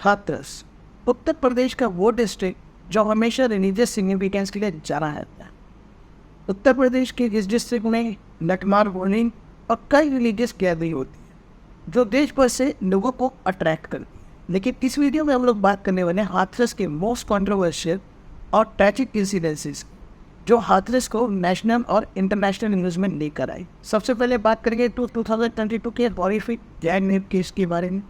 हाथरस उत्तर प्रदेश का वो डिस्ट्रिक्ट जो हमेशा रिलीजियस सिग्निफिकेंस के लिए जाना है। उत्तर प्रदेश के इस डिस्ट्रिक्ट में लठमार होली और कई रिलीजियस गैदरिंग होती है जो देश भर से लोगों को अट्रैक्ट करती है। लेकिन इस वीडियो में हम लोग बात करने वाले हैं हाथरस के मोस्ट कंट्रोवर्शियल और ट्रैजिक इंसिडेंसेस जो हाथरस को नेशनल और इंटरनेशनल न्यूज़ में लेकर आए। सबसे पहले बात करेंगे 2022 के हॉरिफिक गैंग रेप केस के बारे में,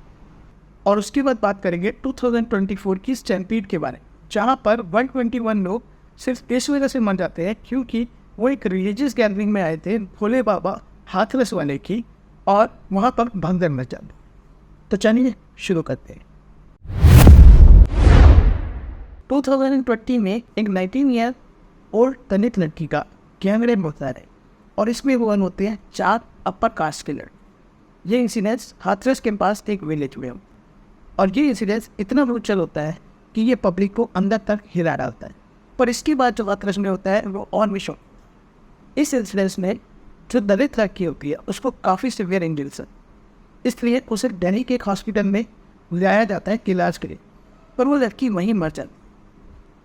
और उसके बाद बात करेंगे 2024 की स्टैम्पीड के बारे में, जहाँ पर 121 लोग सिर्फ इस वजह से मर जाते हैं क्योंकि वो एक रिलीजियस गैदरिंग में आए थे भोले बाबा हाथरस वाले की, और वहाँ पर भगदड़ मच जाती। तो चलिए शुरू करते हैं। 2020 में एक 19 ईयर ओल्ड दलित लड़की का गैंग रेप होता है और इसमें वो होते हैं 4 अपर कास्ट के लड़के। ये इंसिडेंस हाथरस के पास एक विलेज में हो, और ये इंसिडेंस इतना ब्रूटल होता है कि ये पब्लिक को अंदर तक हिला डालता है। पर इसके बाद जो हाथरस में होता है वो और भी शौक। इस इंसिडेंस में जो दलित लड़की होती है उसको काफ़ी सीवियर इंजरीज है, इसलिए उसे दिल्ली के एक हॉस्पिटल में लाया जाता है इलाज के लिए, पर वो लड़की वहीं मर जाती है।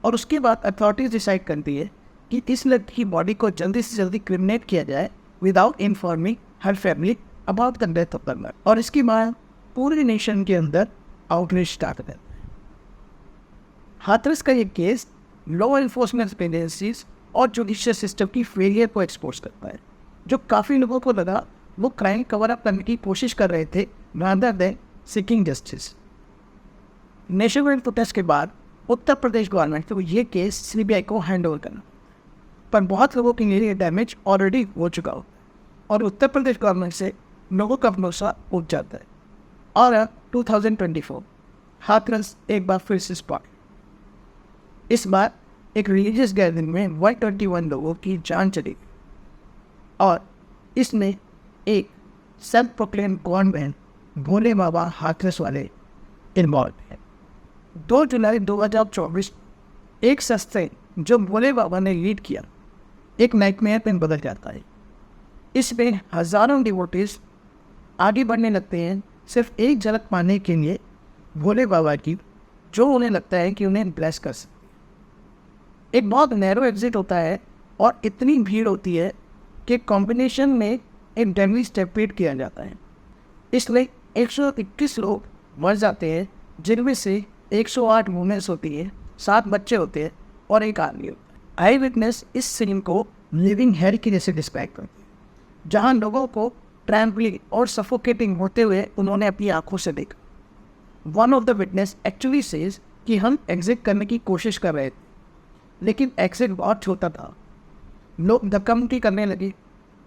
और उसके बाद अथॉरिटीज़ डिसाइड करती है कि इस लड़की की बॉडी को जल्दी से जल्दी क्रिमिनेट किया जाए without informing her family about the death of the girl. और इसकी बाद पूरे नेशन के अंदर आउटरीच स्टार्ट करता है। हाथरस का ये केस लॉ एनफोर्समेंट एजेंसीज और जुडिशियल सिस्टम की फेलियर को एक्सपोज करता है, जो काफ़ी लोगों को लगा वो क्राइम कवर अप करने की कोशिश कर रहे थे rather than seeking justice. Nation wide protest के बाद उत्तर प्रदेश गवर्नमेंट को ये केस सीबीआई को हैंड ओवर करना, पर बहुत लोगों के लिए डैमेज ऑलरेडी हो चुका हो और उत्तर प्रदेश गवर्नमेंट से लोगों का भरोसा उठ जाता है। और अब 2024 हाथरस एक बार फिर से स्पॉट। इस बार एक रिलीजियस गैदरिंग में 121 लोगों की जान चली और इसमें एक सेल्फ प्रोक्लेम गॉडमैन भोले बाबा हाथरस वाले इन्वॉल्व हैं। 2 जुलाई 2024 एक सत्संग जो भोले बाबा ने लीड किया एक नाइटमेयर में बदल जाता है। इसमें हज़ारों डिवोटीज आगे बढ़ने लगते हैं सिर्फ एक झलक पाने के लिए भोले बाबा की, जो उन्हें लगता है कि उन्हें ब्लेस कर सकते। एक बहुत नैरो एग्जिट होता है और इतनी भीड़ होती है कि कॉम्बिनेशन में एक डेडली स्टैम्पीड किया जाता है। इसलिए 121 लोग मर जाते हैं, जिनमें से 108 वुमेन्स होती है, 7 बच्चे होते हैं और एक आदमी होता है। आई विटनेस इस सीन को लिविंग हेल की जैसे डिस्क्राइब करते हैं, जहाँ लोगों को ट्रैम्पलिंग और सफोकेटिंग होते हुए उन्होंने अपनी आंखों से देखा। One of the witness actually says कि हम एग्जिट करने की कोशिश कर रहे थे, लेकिन एग्जिट बहुत छोटा था। लोग धक्का-मुक्की करने लगे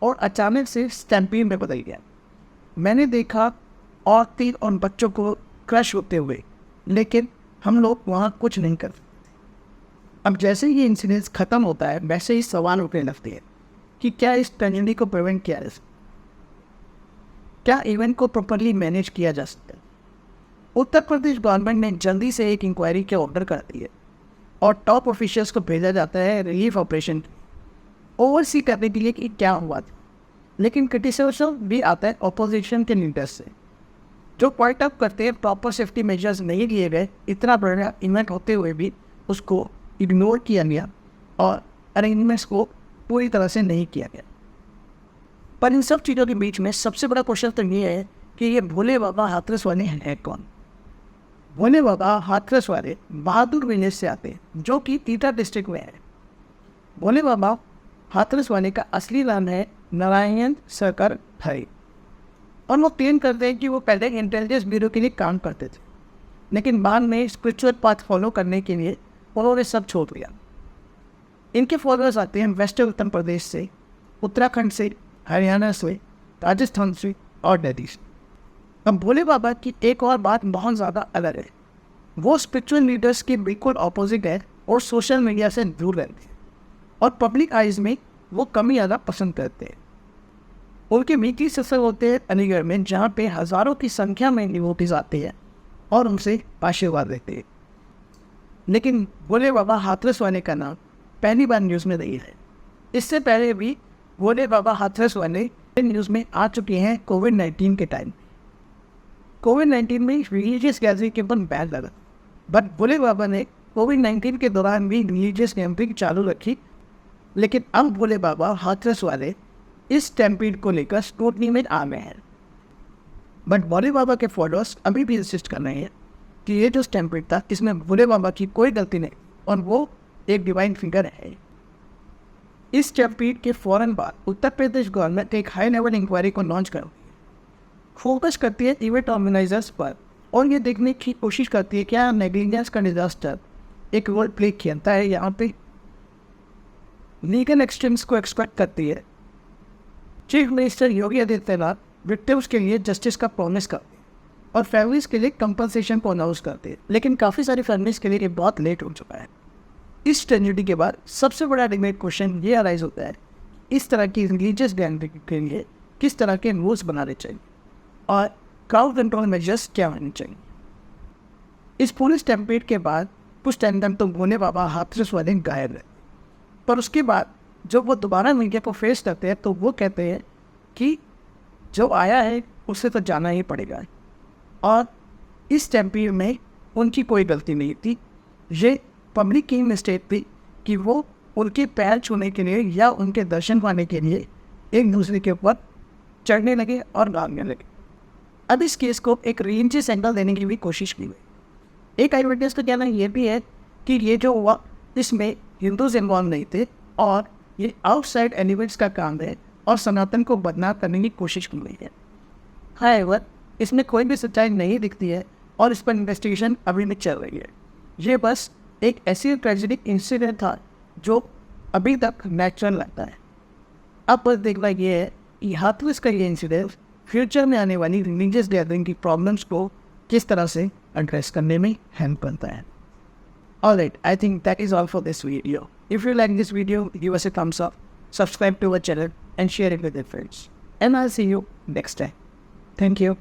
और अचानक से स्टैम्पीड में बदल गया। मैंने देखा औरतें और बच्चों को क्रश होते हुए, लेकिन हम लोग वहाँ कुछ नहीं कर सकते। अब जैसे ही इंसिडेंस ख़त्म होता है वैसे ही सवाल उठने लगते हैं कि क्या इस ट्रेजेडी को प्रिवेंट किया जा सकता है, क्या इवेंट को प्रॉपरली मैनेज किया जा सकता है। उत्तर प्रदेश गवर्नमेंट ने जल्दी से एक इंक्वायरी के ऑर्डर कर दिए और टॉप ऑफिशियल्स को भेजा जाता है रिलीफ ऑपरेशन ओवरसी करने के लिए कि क्या हुआ था। लेकिन क्रिटिसिज्म भी आता है ऑपोजिशन के लीडर्स से, जो पॉइंट आउट करते हैं प्रॉपर सेफ्टी मेजर्स नहीं लिए गए, इतना बड़ा इवेंट होते हुए भी उसको इग्नोर किया गया और अरेंजमेंट्स को पूरी तरह से नहीं किया गया। पर इन सब चीज़ों के बीच में सबसे बड़ा क्वेश्चन तो ये है कि ये भोले बाबा हाथरस वाले हैं कौन। भोले बाबा हाथरस वाले बहादुर विलेज से आते हैं, जो कि तीता डिस्ट्रिक्ट में है। भोले बाबा हाथरस वाले का असली नाम है नारायण सरकार हरी, और वो क्लेम करते हैं कि वो पहले इंटेलिजेंस ब्यूरो के लिए काम करते थे, लेकिन बाद में स्पिरिचुअल पाथ फॉलो करने के लिए उन्होंने सब छोड़ दिया। इनके फॉलोअर्स आते हैं वेस्टर्न उत्तर प्रदेश से, उत्तराखंड से, हरियाणा से, राजस्थान से और दिल्ली से। अब भोले बाबा की एक और बात बहुत ज़्यादा अलग है, वो स्पिरिचुअल लीडर्स के बिल्कुल ऑपोजिट है और सोशल मीडिया से दूर रहते हैं और पब्लिक आइज में वो कम ही ज़्यादा पसंद करते हैं। उनके वीकली सत्संग होते हैं अलीगढ़ में, जहाँ पे हज़ारों की संख्या में डिवोटीज आते हैं और उनसे आशीर्वाद देते हैं। लेकिन भोले बाबा हाथरस वाले का नाम पहली बार न्यूज़ में नहीं है। इससे पहले भी भोले बाबा हाथरस वाले न्यूज़ में आ चुके हैं कोविड-19 के टाइम। कोविड-19 में रिलीजियस गैदरिंग के ऊपर बैन लगा, बट भोले बाबा ने कोविड-19 के दौरान भी रिलीजियस गैदरिंग चालू रखी। लेकिन अब भोले बाबा हाथरस वाले इस स्टैम्पीड को लेकर स्क्रूटनी में आ गए हैं। बट भोले बाबा के फॉलोअर्स अभी भी इंसिस्ट कर रहे हैं कि ये जो स्टैम्पीड था इसमें भोले बाबा की कोई गलती नहीं और वो एक डिवाइन फिगर है। इस स्टैम्पीड के फौरन बाद उत्तर प्रदेश गवर्नमेंट एक हाई लेवल इंक्वायरी को लॉन्च कर फोकस करती है इवेंट ऑर्गेनाइजर्स पर और ये देखने की कोशिश करती है क्या नेग्लिजेंस का डिजास्टर एक रोल प्ले खेलता है यहाँ पे। लीगल एक्सट्रीम्स को एक्सपेक्ट करती है। Chief minister Yogi Adityanath victims के लिए जस्टिस का प्रॉमिस करते हैं और फैमिलीज के लिए कंपनसेशन को अनाउंस करते हैं, लेकिन काफ़ी सारी फैमिलीज के लिए ये बहुत लेट हो चुका है। इस ट्रेजेडी के बाद सबसे बड़ा डिबेट क्वेश्चन ये अराइज होता है इस तरह की रिलीजियस गैदरिंग के लिए किस तरह के रूल्स बनाने चाहिए और क्राउड कंट्रोल मेजर्स क्या होने चाहिए। इस पूरे स्टैम्पेड के बाद कुछ टाइम तक तो भोले बाबा हाथरस वाले गायब रहे, पर उसके बाद जब वो दोबारा मीडिया को फेस करते हैं तो वो कहते हैं कि जो आया है उससे तो जाना ही पड़ेगा और इस स्टैम्पेड में उनकी कोई गलती नहीं थी। ये पब्लिक की मिस्टेक थी कि वो उनके पैर छूने के लिए या उनके दर्शन पाने के लिए एक दूसरे के ऊपर चढ़ने लगे और भागने लगे। अब इस केस को एक रिलीजियस एंगल देने की भी कोशिश की गई। एक आई विटनेस का कहना ये भी है कि ये जो हुआ इसमें हिंदूज इन्वॉल्व नहीं थे और ये आउटसाइड एलिमेंट्स का काम है और सनातन को बदनाम करने की कोशिश की गई है। हाउएवर इसमें कोई भी सच्चाई नहीं दिखती है और इस पर इन्वेस्टिगेशन अभी भी चल रही है। ये बस एक ऐसी ट्रेजिडिक इंसिडेंट था जो अभी तक नेचुरल लगता है। अब बस देखना ये है कि हाथरस का ये इंसिडेंट फ्यूचर में आने वाली रिलीजियस गैदरिंग की प्रॉब्लम्स को किस तरह से एड्रेस करने में हेल्प करता है। Alright, I think that is all for this video. If you like this video, give us a thumbs up, subscribe to our channel and share it with your friends. And I'll see you next time. Thank you.